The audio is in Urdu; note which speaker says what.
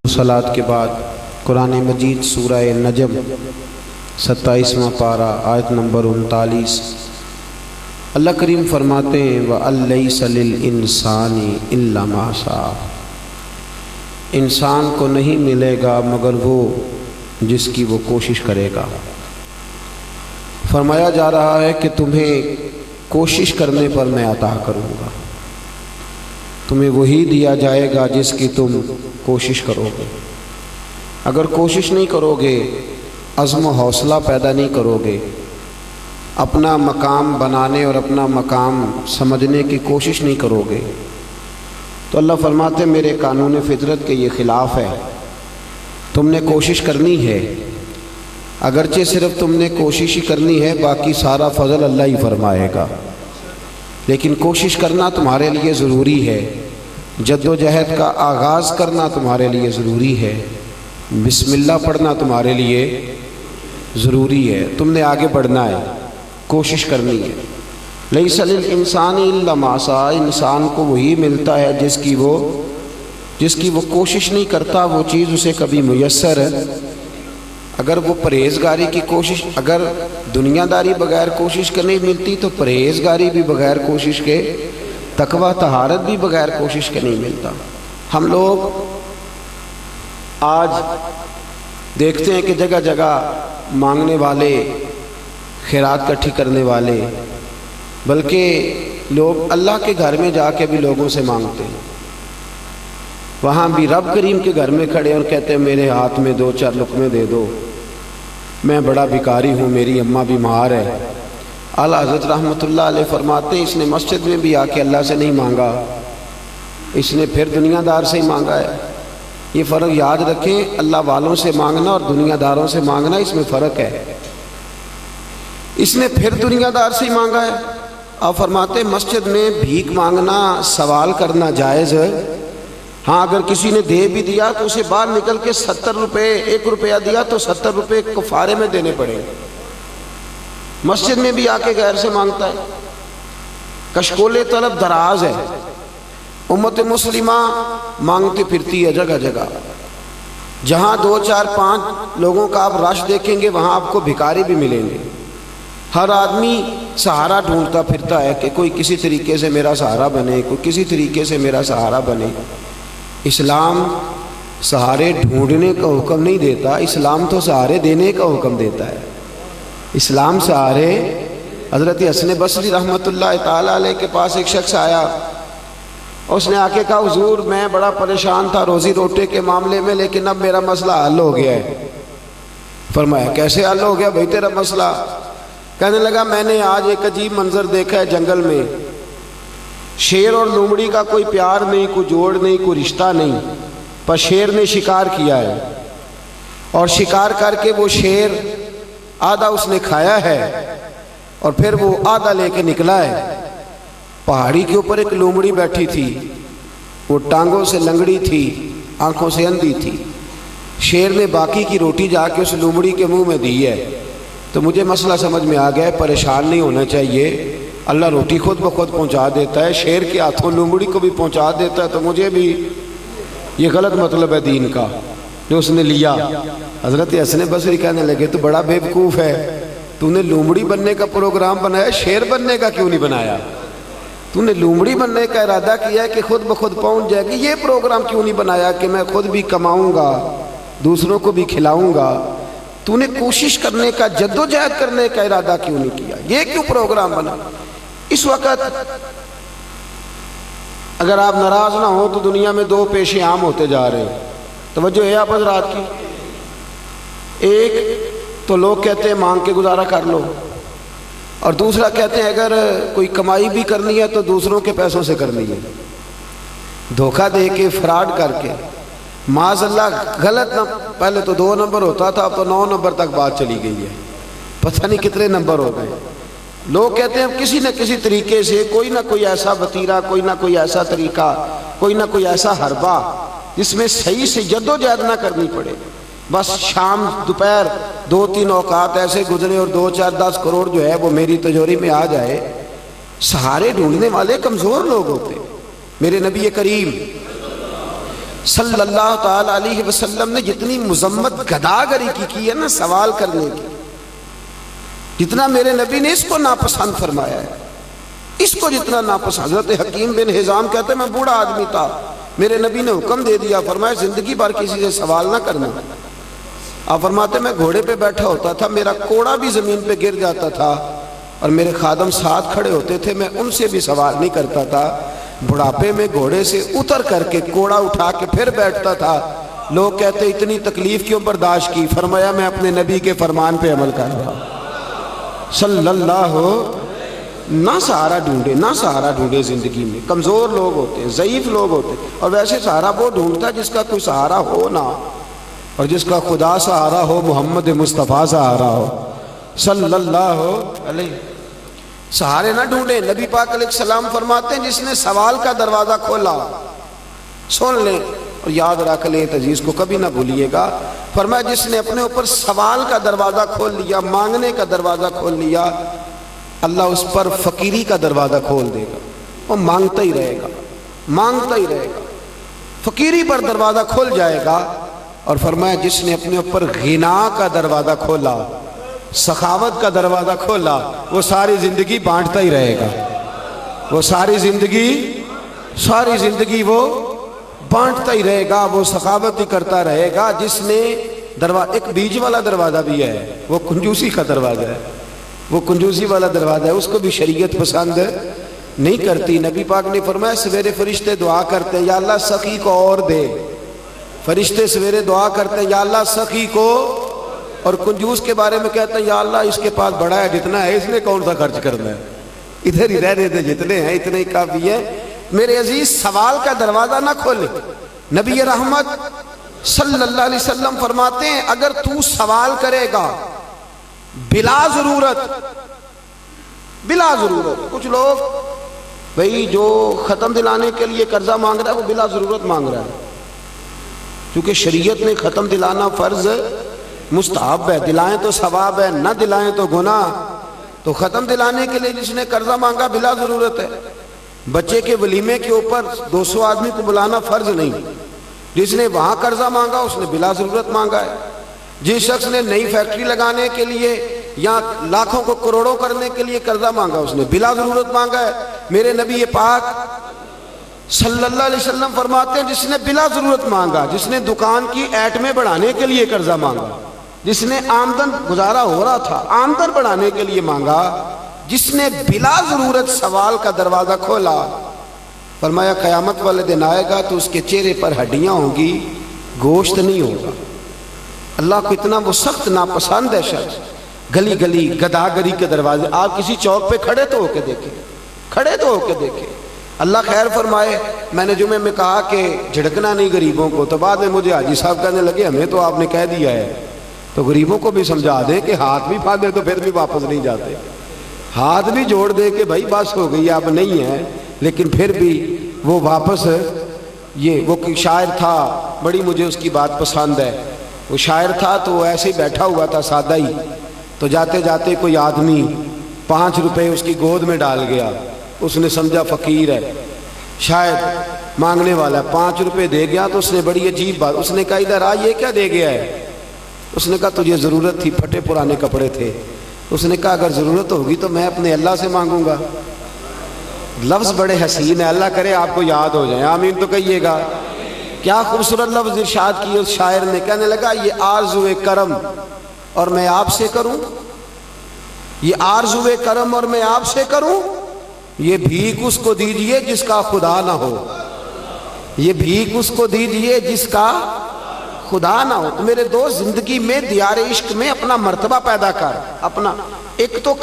Speaker 1: صلاۃ کے بعد قرآن مجید سورہ نجم 27واں پارہ آیت نمبر 39 اللہ کریم فرماتے ہیں وَأَلَّيْسَ لِلْإِنسَانِ إِلَّا مَا سَعَى، انسان کو نہیں ملے گا مگر وہ جس کی وہ کوشش کرے گا۔ فرمایا جا رہا ہے کہ تمہیں کوشش کرنے پر میں عطا کروں گا، تمہیں وہی دیا جائے گا جس کی تم کوشش کرو گے۔ اگر کوشش نہیں کرو گے، عزم و حوصلہ پیدا نہیں کرو گے، اپنا مقام بنانے اور اپنا مقام سمجھنے کی کوشش نہیں کرو گے، تو اللہ فرماتے میرے قانون فطرت کے یہ خلاف ہے۔ تم نے کوشش کرنی ہے، اگرچہ صرف تم نے کوشش ہی کرنی ہے، باقی سارا فضل اللہ ہی فرمائے گا، لیکن کوشش کرنا تمہارے لیے ضروری ہے، جد و جہد کا آغاز کرنا تمہارے لیے ضروری ہے، بسم اللہ پڑھنا تمہارے لیے ضروری ہے، تم نے آگے بڑھنا ہے، کوشش کرنی ہے۔ لیس للانسان الا ما سعى، انسان کو وہی ملتا ہے جس کی وہ کوشش نہیں کرتا، وہ چیز اسے کبھی میسر ہے۔ اگر وہ پرہیزگاری کی کوشش، اگر دنیا داری بغیر کوشش کے نہیں ملتی تو پرہیزگاری بھی بغیر کوشش کے، تقویٰ طہارت بھی بغیر کوشش کے نہیں ملتا۔ ہم لوگ آج دیکھتے ہیں کہ جگہ جگہ مانگنے والے، خیرات اکٹھی کرنے والے، بلکہ لوگ اللہ کے گھر میں جا کے بھی لوگوں سے مانگتے ہیں، وہاں بھی رب کریم کے گھر میں کھڑے اور کہتے ہیں میرے ہاتھ میں 2-4 لقمے دے دو، میں بڑا بھکاری ہوں، میری اماں بیمار ہے۔ اعلیٰ حضرت رحمۃ اللہ علیہ فرماتے ہیں اس نے مسجد میں بھی آ کے اللہ سے نہیں مانگا، اس نے پھر دنیا دار سے ہی مانگا ہے۔ یہ فرق یاد رکھیں، اللہ والوں سے مانگنا اور دنیا داروں سے مانگنا، اس میں فرق ہے۔ اس نے پھر دنیا دار سے ہی مانگا ہے۔ آپ فرماتے ہیں مسجد میں بھیک مانگنا، سوال کرنا جائز ہے، ہاں اگر کسی نے دے بھی دیا تو اسے باہر نکل کے 70 روپے، 1 روپیہ دیا تو 70 روپے کفارے میں دینے پڑیں گے۔ مسجد میں بھی آ کے غیر سے مانگتا ہے، کشکول طلب دراز ہے۔ امت مسلمہ مانگتی پھرتی ہے جگہ جگہ، جہاں 2-4-5 لوگوں کا آپ رش دیکھیں گے وہاں آپ کو بھکاری بھی ملیں گے۔ ہر آدمی سہارا ڈھونڈتا پھرتا ہے کہ کوئی کسی طریقے سے میرا سہارا بنے، کوئی کسی طریقے سے میرا سہارا بنے۔ اسلام سہارے ڈھونڈنے کا حکم نہیں دیتا، اسلام تو سہارے دینے کا حکم دیتا ہے۔ اسلام سہارے، حضرت حسن بصری رحمۃ اللہ تعالیٰ علیہ کے پاس ایک شخص آیا، اس نے آ کے کہا حضور میں بڑا پریشان تھا روزی روٹے کے معاملے میں، لیکن اب میرا مسئلہ حل ہو گیا ہے۔ فرمایا کیسے حل ہو گیا بھائی تیرا مسئلہ؟ کہنے لگا میں نے آج ایک عجیب منظر دیکھا ہے جنگل میں، شیر اور لومڑی کا کوئی پیار نہیں، کوئی جوڑ نہیں، کوئی رشتہ نہیں، پر شیر نے شکار کیا ہے، اور شکار کر کے وہ شیر آدھا اس نے کھایا ہے اور پھر وہ آدھا لے کے نکلا ہے۔ پہاڑی کے اوپر ایک لومڑی بیٹھی تھی، وہ ٹانگوں سے لنگڑی تھی، آنکھوں سے اندھی تھی۔ شیر نے باقی کی روٹی جا کے اس لومڑی کے منہ میں دی ہے۔ تو مجھے مسئلہ سمجھ میں آ گیا، پریشان نہیں ہونا چاہیے، اللہ روٹی خود بخود پہنچا دیتا ہے، شیر کے ہاتھوں لومڑی کو بھی پہنچا دیتا ہے، تو مجھے بھی یہ غلط مطلب ہے دین کا جو اس نے لیا۔ حضرت حسن بصری کہنے لگے تو بڑا بے وقوف ہے، تو نے لومڑی بننے کا پروگرام بنایا، شیر بننے کا کیوں نہیں بنایا؟ تو نے لومڑی بننے کا ارادہ کیا ہے کہ خود بخود پہنچ جائے گی، یہ پروگرام کیوں نہیں بنایا کہ میں خود بھی کماؤں گا، دوسروں کو بھی کھلاؤں گا؟ تو نے کوشش کرنے کا، جد و جہد کرنے کا ارادہ کیوں نہیں کیا؟ یہ کیوں پروگرام بنا؟ اس وقت اگر آپ ناراض نہ ہوں تو دنیا میں 2 پیشے عام ہوتے جا رہے ہیں، توجہ ہے آپ حضرات کی۔ ایک تو لوگ کہتے ہیں مانگ کے گزارا کر لو، اور دوسرا کہتے ہیں اگر کوئی کمائی بھی کرنی ہے تو دوسروں کے پیسوں سے کرنی ہے، دھوکہ دے کے، فراڈ کر کے، معاذ اللہ غلط پہلے تو 2 نمبر ہوتا تھا، اب تو 9 نمبر تک بات چلی گئی ہے، پتہ نہیں کتنے نمبر ہو گئے۔ لوگ کہتے ہیں کسی نہ کسی طریقے سے کوئی نہ کوئی ایسا وتیرہ، کوئی نہ کوئی ایسا طریقہ، کوئی نہ کوئی ایسا حربہ جس میں صحیح سے جد و جہد نہ کرنی پڑے، بس شام دوپہر 2-3 اوقات ایسے گزرے اور 2-4-10 کروڑ جو ہے وہ میری تجوری میں آ جائے۔ سہارے ڈھونڈنے والے کمزور لوگ ہوتے۔ میرے نبی کریم صلی اللہ تعالی علیہ وسلم نے جتنی مذمت گداگری کی ہے نا سوال کرنے کی، جتنا میرے نبی نے اس کو ناپسند فرمایا ہے، اس کو جتنا ناپسند. حضرت حکیم بن حزام کہتے ہیں میں بوڑھا آدمی تھا، میرے نبی نے حکم دے دیا، فرمایا زندگی بھر کسی سے سوال نہ کرنا. آپ فرماتے میں گھوڑے پہ بیٹھا ہوتا تھا، میرا کوڑا بھی زمین پہ گر جاتا تھا اور میرے خادم ساتھ کھڑے ہوتے تھے، میں ان سے بھی سوال نہیں کرتا تھا. بڑھاپے میں گھوڑے سے اتر کر کے کوڑا اٹھا کے پھر بیٹھتا تھا. لوگ کہتے اتنی تکلیف کیوں برداشت کی؟ فرمایا میں اپنے نبی کے فرمان پہ عمل کر رہا ہوں صلی اللہ. نہ سہارا ڈھونڈے، نہ سہارا ڈھونڈے زندگی میں. کمزور لوگ ہوتے ہیں، ضعیف لوگ ہوتے ہیں، اور ویسے سہارا وہ ڈھونڈتا ہے جس کا کوئی سہارا ہو نہ، اور جس کا خدا سہارا ہو، محمد مصطفیٰ سہارا ہو صلی اللہ علیہ. سہارے نہ ڈھونڈے. نبی پاک علیہ السلام فرماتے ہیں جس نے سوال کا دروازہ کھولا، سن لیں اور یاد رکھ لیں اس عزیز کو کبھی نہ بھولیے گا، فرمایا جس نے اپنے اوپر سوال کا دروازہ کھول لیا، مانگنے کا دروازہ کھول لیا، اللہ اس پر فقیری کا دروازہ کھول دے گا. وہ مانگتا ہی رہے گا، مانگتا ہی رہے گا، فقیری پر دروازہ کھول جائے گا. اور فرمایا جس نے اپنے اوپر غنا کا دروازہ کھولا، سخاوت کا دروازہ کھولا، وہ ساری زندگی بانٹتا ہی رہے گا. وہ ساری زندگی وہ بانٹتا ہی رہے گا، وہ سخاوت ہی کرتا رہے گا. جس نے ایک بیچ والا دروازہ بھی ہے، وہ کنجوسی کا دروازہ ہے، وہ کنجوسی والا دروازہ ہے، اس کو بھی شریعت پسند نہیں کرتی. نبی پاک نے فرمایا سویرے فرشتے دعا کرتے ہیں یا اللہ سخی کو اور دے. فرشتے سویرے دعا کرتے ہیں یا اللہ سخی کو، اور کنجوس کے بارے میں کہتے ہیں یا اللہ اس کے پاس بڑا ہے جتنا ہے، اس نے کون سا خرچ کرنا ہے، ادھر ہی رہنے دے، جتنے ہیں اتنے ہی کافی ہے. میرے عزیز سوال کا دروازہ نہ کھولے. نبی رحمت صلی اللہ علیہ وسلم فرماتے ہیں اگر تو سوال کرے گا بلا ضرورت، کچھ لوگ بھئی جو ختم دلانے کے لیے قرضہ مانگ رہا ہے وہ بلا ضرورت مانگ رہا ہے، کیونکہ شریعت نے ختم دلانا فرض مستحب ہے، دلائیں تو ثواب ہے، نہ دلائیں تو گناہ. تو ختم دلانے کے لیے جس نے قرضہ مانگا بلا ضرورت ہے. بچے کے ولیمے کے اوپر 200 آدمی کو بلانا فرض نہیں، جس نے وہاں قرضہ مانگا اس نے بلا ضرورت مانگا ہے. جس شخص نے نئی فیکٹری لگانے کے لیے یا لاکھوں کو کروڑوں کرنے کے لیے قرضہ مانگا اس نے بلا ضرورت مانگا ہے. میرے نبی پاک صلی اللہ علیہ وسلم فرماتے ہیں جس نے بلا ضرورت مانگا، جس نے دکان کی ایٹمیں بڑھانے کے لیے قرضہ مانگا، جس نے آمدن گزارا ہو رہا تھا آمدن بڑھانے کے لیے مانگا، جس نے بلا ضرورت سوال کا دروازہ کھولا، فرمایا قیامت والے دن آئے گا تو اس کے چہرے پر ہڈیاں ہوں گی، گوشت نہیں ہوگا. اللہ کو اتنا وہ سخت ناپسند ہے شخص گلی گلی گداگری کے دروازے. آپ کسی چوک پہ کھڑے تو ہو کے دیکھیں، اللہ خیر فرمائے. میں نے جمعے میں کہا کہ جھڑکنا نہیں غریبوں کو، تو بعد میں مجھے حاجی صاحب کہنے لگے ہمیں تو آپ نے کہہ دیا ہے، تو غریبوں کو بھی سمجھا دیں کہ ہاتھ بھی پھاڑ دے تو پھر بھی واپس نہیں جاتے، ہاتھ بھی جوڑ دے کہ بھائی بس ہو گئی اب نہیں ہے، لیکن پھر بھی وہ واپس. وہ شاعر تھا، بڑی مجھے اس کی بات پسند ہے. وہ شاعر تھا تو وہ ایسے ہی بیٹھا ہوا تھا سادہ ہی، تو جاتے جاتے کوئی آدمی 5 روپے اس کی گود میں ڈال گیا. اس نے سمجھا فقیر ہے، شاید مانگنے والا ہے، 5 روپے دے گیا. تو اس نے بڑی عجیب بات، اس نے کہا ادھر آ، یہ کیا دے گیا ہے؟ اس نے کہا تجھے ضرورت تھی، پھٹے پرانے کپڑے تھے. اس نے کہا اگر ضرورت ہوگی تو میں اپنے اللہ سے مانگوں گا. لفظ بڑے حسین ہے، اللہ کرے آپ کو یاد ہو جائیں، آمین تو کہیے گا. کیا خوبصورت لفظ ارشاد کیے اس شاعر نے. کہنے لگا یہ آرزوئے کرم اور میں آپ سے کروں، یہ آرزوئے کرم اور میں آپ سے کروں، یہ بھیک اس کو دیجئے جس کا خدا نہ ہو، یہ بھیک اس کو دیجئے جس کا خدا نہ ہو. تو میرے دوست زندگی میں دیار عشق میں اپنا مرتبہ پیدا کر. اپنا ایک تو